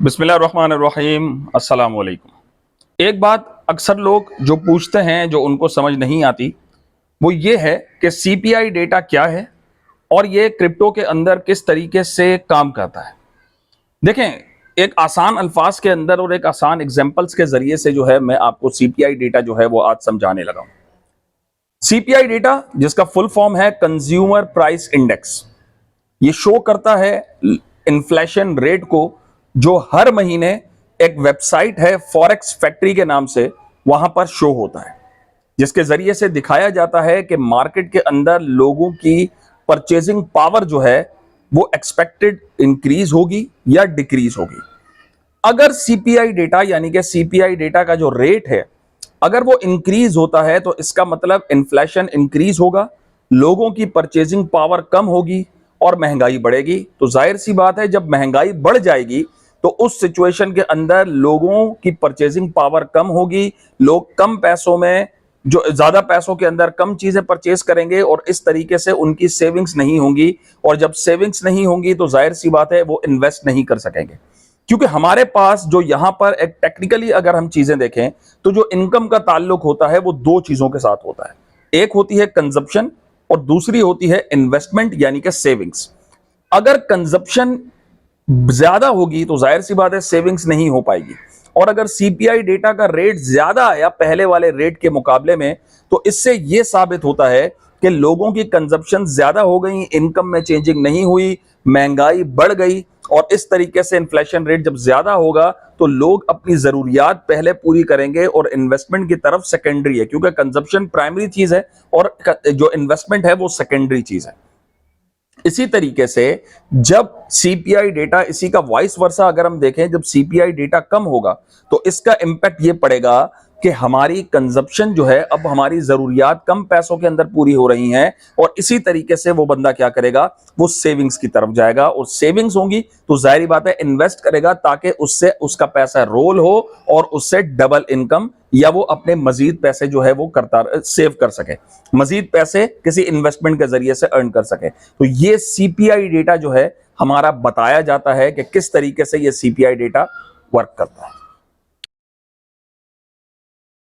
बिस्मिल्लाहिर्रहमानिर्रहीम अस्सलाम वालेकुम। एक बात अक्सर लोग जो पूछते हैं, जो उनको समझ नहीं आती, वो ये है कि सीपीआई डेटा क्या है और ये क्रिप्टो के अंदर किस तरीके से काम करता है। देखें, एक आसान अल्फाज के अंदर और एक आसान एग्जांपल्स के जरिए से जो है मैं आपको सीपीआई डेटा जो है वो आज समझाने लगा हूं। सीपीआई डेटा, जिसका फुल फॉर्म है कंज्यूमर प्राइस इंडेक्स, ये शो करता है इन्फ्लेशन रेट को, जो हर महीने एक वेबसाइट है फॉरेक्स फैक्ट्री के नाम से, वहां पर शो होता है, जिसके जरिए से दिखाया जाता है कि मार्केट के अंदर लोगों की परचेजिंग पावर जो है वो एक्सपेक्टेड इंक्रीज होगी या डिक्रीज होगी। अगर सीपीआई डेटा यानी कि सीपीआई डेटा का जो रेट है, अगर वो इंक्रीज होता है तो इसका मतलब इन्फ्लेशन इंक्रीज होगा, लोगों की परचेजिंग पावर कम होगी और महंगाई बढ़ेगी। तो जाहिर सी बात है, जब महंगाई बढ़ जाएगी तो उस सिचुएशन के अंदर लोगों की परचेजिंग पावर कम होगी, लोग कम पैसों में, जो ज्यादा पैसों के अंदर कम चीजें परचेज करेंगे और इस तरीके से उनकी सेविंग्स नहीं होंगी। और जब सेविंग्स नहीं होंगी तो जाहिर सी बात है वो इन्वेस्ट नहीं कर सकेंगे, क्योंकि हमारे पास जो यहां पर एक टेक्निकली अगर हम चीजें देखें तो जो इनकम का ताल्लुक होता है वो दो चीजों के साथ होता है। एक होती है कंजप्शन और दूसरी होती है इन्वेस्टमेंट यानी कि सेविंग्स। अगर कंजप्शन ज्यादा होगी तो जाहिर सी बात है सेविंग्स नहीं हो पाएगी, और अगर सीपीआई डेटा का रेट ज्यादा आया पहले वाले रेट के मुकाबले में, तो इससे यह साबित होता है कि लोगों की कंजप्शन ज्यादा हो गई, इनकम में चेंजिंग नहीं हुई, महंगाई बढ़ गई। और इस तरीके से इन्फ्लेशन रेट जब ज्यादा होगा तो लोग अपनी जरूरियात पहले पूरी करेंगे और इन्वेस्टमेंट की तरफ सेकेंडरी है, क्योंकि कंजप्शन प्राइमरी चीज है और जो इन्वेस्टमेंट है वो सेकेंडरी चीज है। इसी तरीके से जब सीपीआई डेटा, इसी का वाइस वर्सा अगर हम देखें, जब सीपीआई डेटा कम होगा तो इसका इंपैक्ट ये पड़ेगा कि हमारी कंजप्शन जो है, अब हमारी जरूरियात कम पैसों के अंदर पूरी हो रही हैं, और इसी तरीके से वो बंदा क्या करेगा, वो सेविंग्स की तरफ जाएगा, और सेविंग्स होंगी तो जाहिर बात है इन्वेस्ट करेगा ताकि उससे उसका पैसा रोल हो और उससे डबल इनकम या वो अपने मजीद पैसे जो है वो करता सेव कर सके, मजीद पैसे किसी इन्वेस्टमेंट के जरिए से अर्न कर सके। तो ये सीपीआई डेटा जो है हमारा बताया जाता है कि किस तरीके से ये सीपीआई डेटा वर्क करता है।